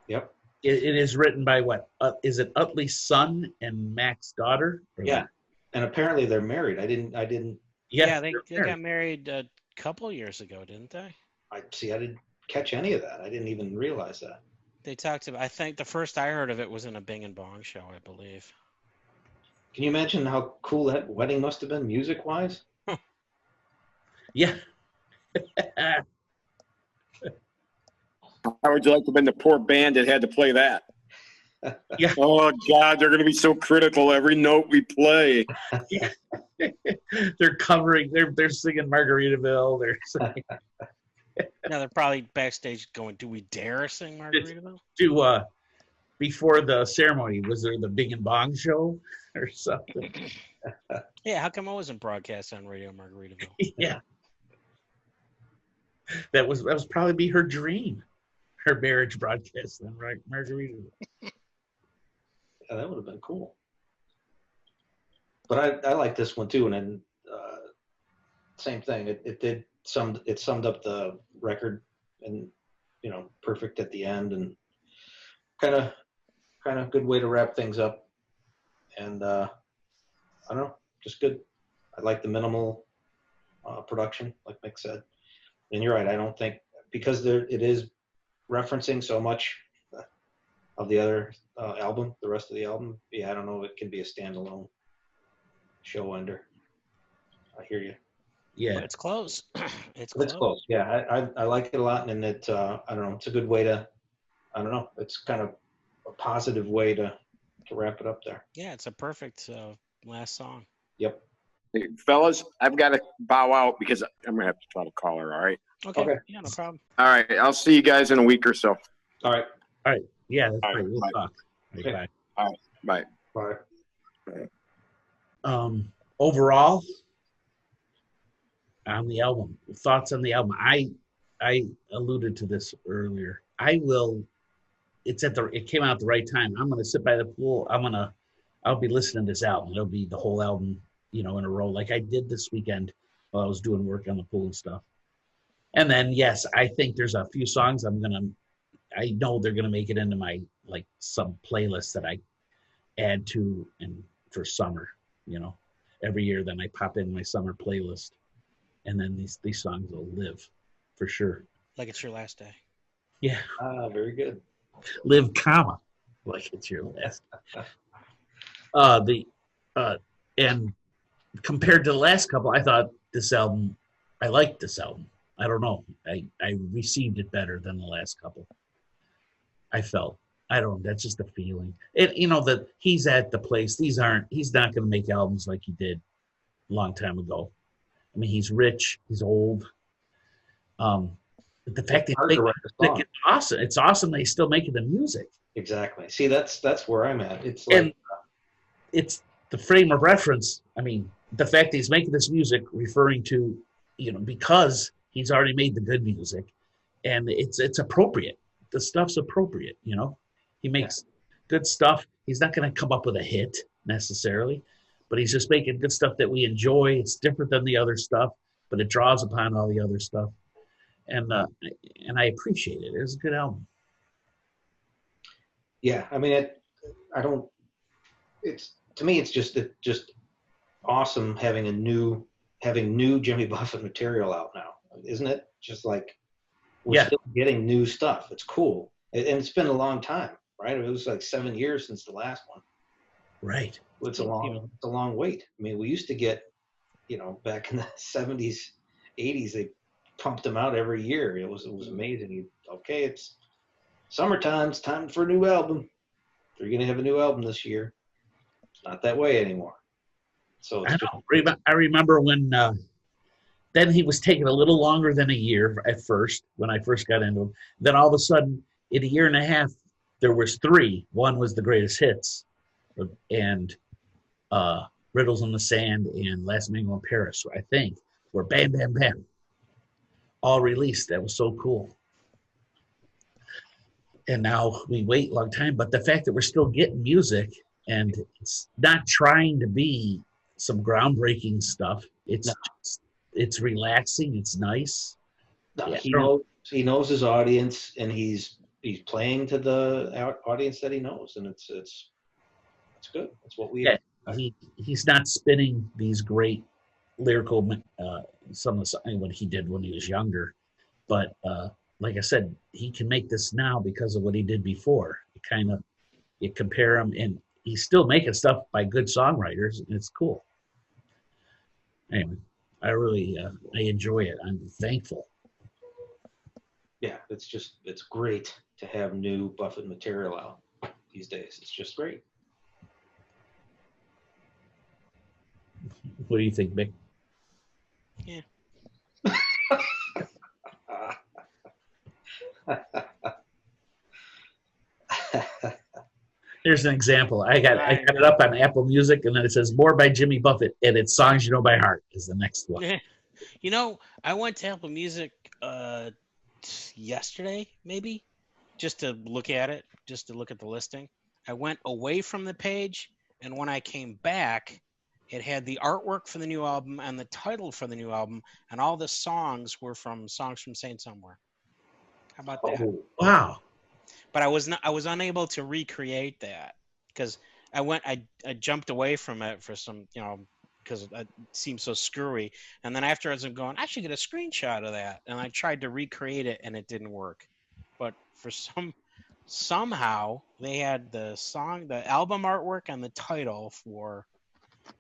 Yep. It is written by what? Is it Utley's son and Mac's daughter? Yeah, and apparently they're married. I didn't. Yeah, they got married a couple years ago, didn't they? I didn't catch any of that. I didn't even realize that. They talked about. I think the first I heard of it was in a Bing and Bong show, I believe. Can you imagine how cool that wedding must have been, music-wise? Yeah. How would you like to have been the poor band that had to play that? Oh God, they're gonna be so critical every note we play. They're covering. They're singing Margaritaville. They're singing, Now they're probably backstage going, "Do we dare sing Margaritaville?" before the ceremony, was there the Bing and Bong show or something? Yeah, how come I wasn't broadcast on Radio Margaritaville? Yeah, that was probably be her dream, her marriage broadcast then, right? Margaritaville. Yeah, that would have been cool. But I like this one too, and then same thing. It summed up the record, and perfect at the end, and kind of good way to wrap things up. And I don't know, just good. I like the minimal production, like Mick said. And you're right. I don't think because it is referencing so much of the other album, the rest of the album. Yeah, I don't know if it can be a standalone show ender. I hear you. Yeah, But it's close. It's close. Yeah, I like it a lot, and it I don't know. It's a good way to. I don't know. It's kind of a positive way to wrap it up there. Yeah, it's a perfect last song. Yep. Hey, fellas, I've got to bow out because I'm gonna have to try to call her. All right. Okay. Yeah, no problem. All right. I'll see you guys in a week or so. All right. Yeah, that's All right. right, We'll bye. talk. Okay. Bye. Bye. Overall, on the album, thoughts on the album. I alluded to this earlier. It came out at the right time. I'm gonna sit by the pool. I'll be listening to this album. It'll be the whole album, in a row, like I did this weekend while I was doing work on the pool and stuff. And then, yes, I think there's a few songs I know they're gonna make it into my some playlist that I add to and for summer. Every year, then I pop in my summer playlist, and then these songs will live for sure. Like it's your last day. Yeah, Very good. live, like it's your last. And compared to the last couple, I thought I liked this album. I don't know. I received it better than the last couple. I felt. I don't know. That's just a feeling. That he's at the place. He's not going to make albums like he did a long time ago. I mean, he's rich. He's old. The fact that it's awesome. It's awesome that he's still making the music. Exactly. See, that's where I'm at. It's like, and it's the frame of reference. I mean, the fact that he's making this music referring to, because he's already made the good music, and it's appropriate. The stuff's appropriate. He makes good stuff. He's not going to come up with a hit necessarily, but he's just making good stuff that we enjoy. It's different than the other stuff, but it draws upon all the other stuff. And I appreciate it. It was a good album. Yeah, I mean, to me, it's just awesome having new Jimmy Buffett material out now, isn't it? Just like we're still getting new stuff. It's cool, and it's been a long time, right? It was like 7 years since the last one. Right. It's a long wait. I mean, we used to get, back in the 70s, 80s, they pumped them out every year. It was amazing. It's summertime. It's time for a new album. They're going to have a new album this year. It's not that way anymore. So I remember when then he was taking a little longer than a year at first when I first got into him. Then all of a sudden, in a year and a half, there was 3. One was the greatest hits, and Riddles in the Sand and Last Mango in Paris, I think, were bam, bam, bam, all released. That was so cool. And now we wait a long time, but the fact that we're still getting music and it's not trying to be some groundbreaking stuff. It's relaxing. It's nice. No, he knows his audience, and he's playing to the audience that he knows, and it's good. That's what we. Yeah, he's not spinning these great lyrical some of what he did when he was younger, but like I said, he can make this now because of what he did before. You compare him, and he's still making stuff by good songwriters, and it's cool. Anyway, I really I enjoy it. I'm thankful. Yeah, it's great to have new Buffett material out. these days. It's just great. What do you think, Mick? Yeah. Here's an example. I got it up on Apple Music, and then it says "More" by Jimmy Buffett, and it's songs you know by heart is the next one. Yeah. You know, I went to Apple Music yesterday, maybe, just to look at it, just to look at the listing. I went away from the page, and when I came back, it had the artwork for the new album and the title for the new album, and all the songs were from Songs from Saint Somewhere. How about that? Oh, Wow. But I was unable to recreate that because I jumped away from it for some, because it seemed so screwy. And then afterwards I'm going, I should get a screenshot of that. And I tried to recreate it and it didn't work. But for somehow they had the album artwork and the title for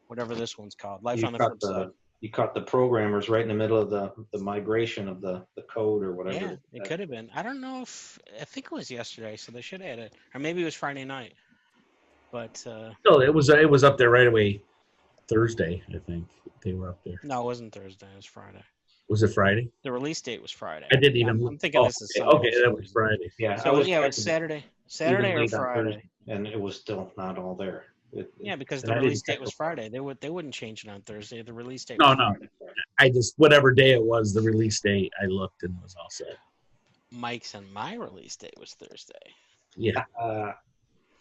whatever this one's called, Life on the Flip Side. You caught the programmers right in the middle of the migration of the code or whatever. Yeah, it could have been. I don't know I think it was yesterday, so they should have had it. Or maybe it was Friday night. But No, it was up there right away. Thursday, I think they were up there. No, it wasn't Thursday. It was Friday. Was it Friday? The release date was Friday. I didn't even. I'm thinking this is Sunday. Okay, that was Friday. Yeah, So it was Saturday. Saturday or Friday. And it was still not all there. Yeah, because the release date was Friday. They wouldn't change it on Thursday. The release date. No. I just whatever day it was, the release date. I looked and it was all set. Mike's and my release date was Thursday. Yeah.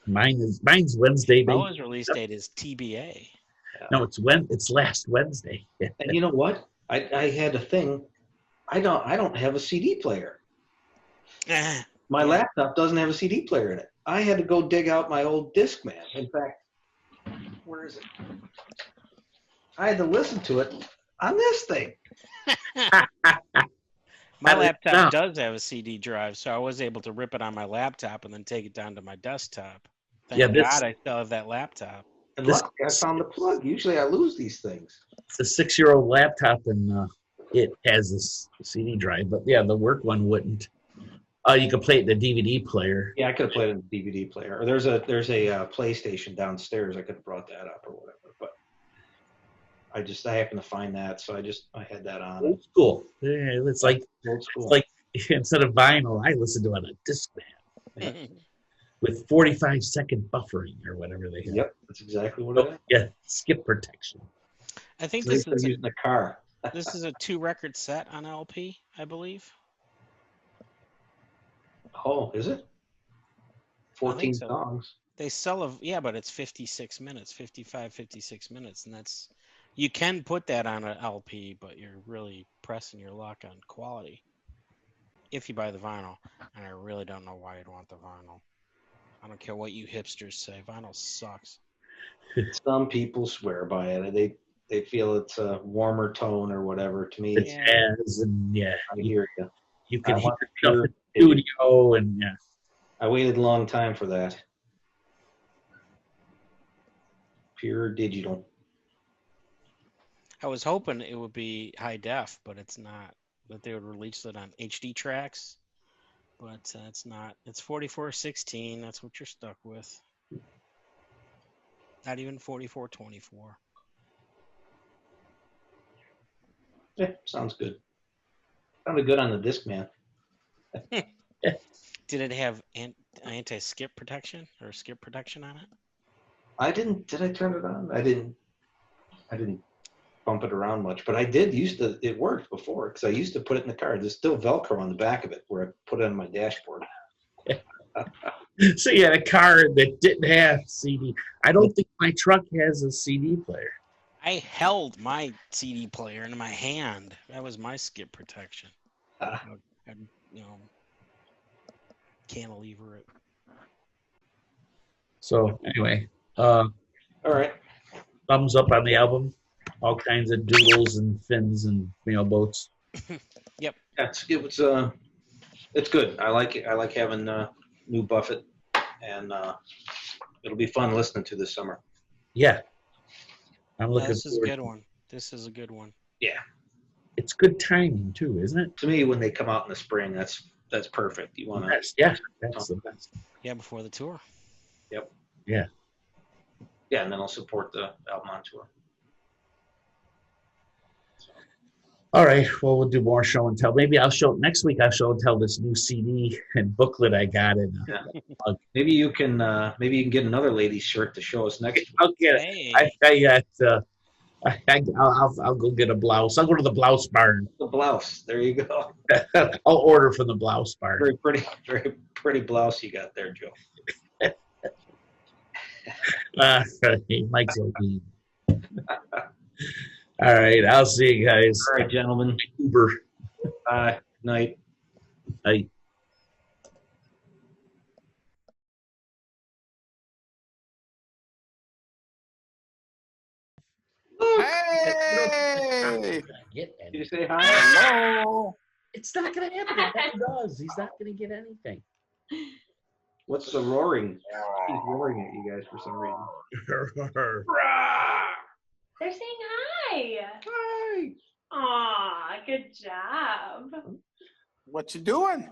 Mine's Wednesday. Noah's release date is TBA. No, it's last Wednesday. And you know what? I had a thing. I don't have a CD player. My laptop doesn't have a CD player in it. I had to go dig out my old Discman. In fact, where is it? I had to listen to it on this thing. My laptop does have a CD drive, so I was able to rip it on my laptop and then take it down to my desktop. Thank God I still have that laptop. And luckily, I found the plug. Usually I lose these things. It's a 6-year-old laptop, and it has this CD drive. But, yeah, the work one wouldn't. You could play it in the DVD player. Yeah, I could have played it in the DVD player. Or there's a PlayStation downstairs. I could have brought that up or whatever. But I happened to find that, so I had that on. Old school. Yeah, it's like old school. It's like instead of vinyl, I listened to it on a Discman. Yeah. With 45-second buffering or whatever they have. Yep, that's exactly what it is. Yeah, skip protection. I think So this is using the car. this is a 2-record set on LP, I believe. Oh, is it? 14 so. songs. They sell but it's 56 minutes, 55, 56 minutes, and you can put that on an LP, but you're really pressing your luck on quality if you buy the vinyl. And I really don't know why you'd want the vinyl. I don't care what you hipsters say. Vinyl sucks. Some people swear by it. They feel it's a warmer tone or whatever. To me, It's jazz and I hear you. You can I hear want stuff in the studio and yeah. I waited a long time for that. Pure digital. I was hoping it would be high def, but it's not. That they would release it on HD tracks, but it's not. It's 44:16. That's what you're stuck with. Not even 44:24. Yeah, sounds good. Sounded good on the Discman. Did it have anti-skip protection or skip protection on it? Did I turn it on? I didn't bump it around much, but I did it worked before because I used to put it in the car. There's still Velcro on the back of it where I put it on my dashboard. So you had a car that didn't have CD. I don't think my truck has a CD player. I held my CD player in my hand. That was my skip protection. I'd, cantilever it. So anyway, all right. Thumbs up on the album. All kinds of doodles and fins and boats. Yep. It's good. I like it. I like having new Buffett, and it'll be fun listening to this summer. Yeah, I'm looking. This is a good one. This is a good one. Yeah, it's good timing too, isn't it? To me, when they come out in the spring, that's perfect. You want to? Yeah, that's the best. Yeah, before the tour. Yep. Yeah. Yeah, and then I'll support the album on tour. All right. Well, we'll do more show and tell. Maybe I'll show next week. I'll show and tell this new CD and booklet I got. Maybe you can get another lady's shirt to show us next week. I'll get it. Hey. I got. I'll go get a blouse. I'll go to the blouse barn. The blouse. There you go. I'll order from the blouse barn. Very pretty blouse you got there, Joe. Mike's okay. All right. I'll see you guys. All right, gentlemen. Uber. Night. Night. Hey! Get Did you say hi? Hello. It's not going to happen. It never does. He's not going to get anything. What's the roaring? He's roaring at you guys for some reason. They're saying hi. Hi. Aw, good job. What you doing?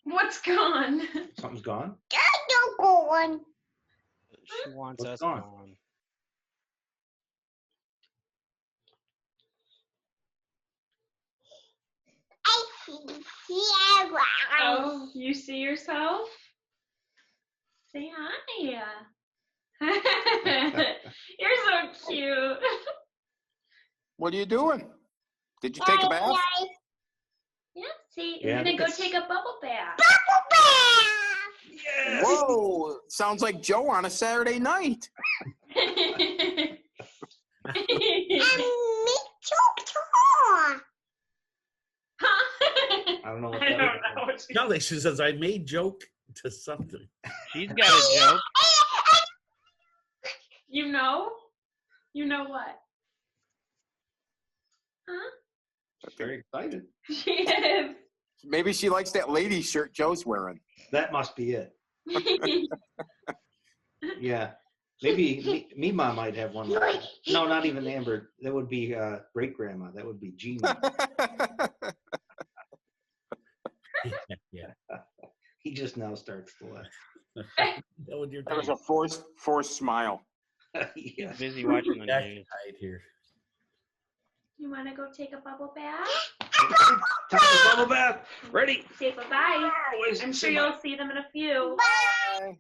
What's gone? Something's gone. She wants What's us gone? gone. Oh, you see yourself? Say hi. You're so cute. What are you doing? Did you take a bath? Yeah, see, Yeah, you're gonna go that's- take a bubble bath. Yes. Whoa! Sounds like Joe on a Saturday night. I don't know what I that don't is. know what she No, she says I made joke to something. She's got a joke. You know? You know what? Huh? Very excited. She is. Maybe she likes that lady shirt Joe's wearing. That must be it. Yeah. Maybe me mom might have one. Like that. No, not even Amber. That would be great grandma. That would be Jean. Yeah. He just now starts to laugh. That was your That was a forced smile. Yeah. Busy watching the Jack news. died here. You want to go take a bubble bath? Time for bubble bath. Ready? Say bye-bye. Always I'm say sure bye. you'll see them in a few. Bye.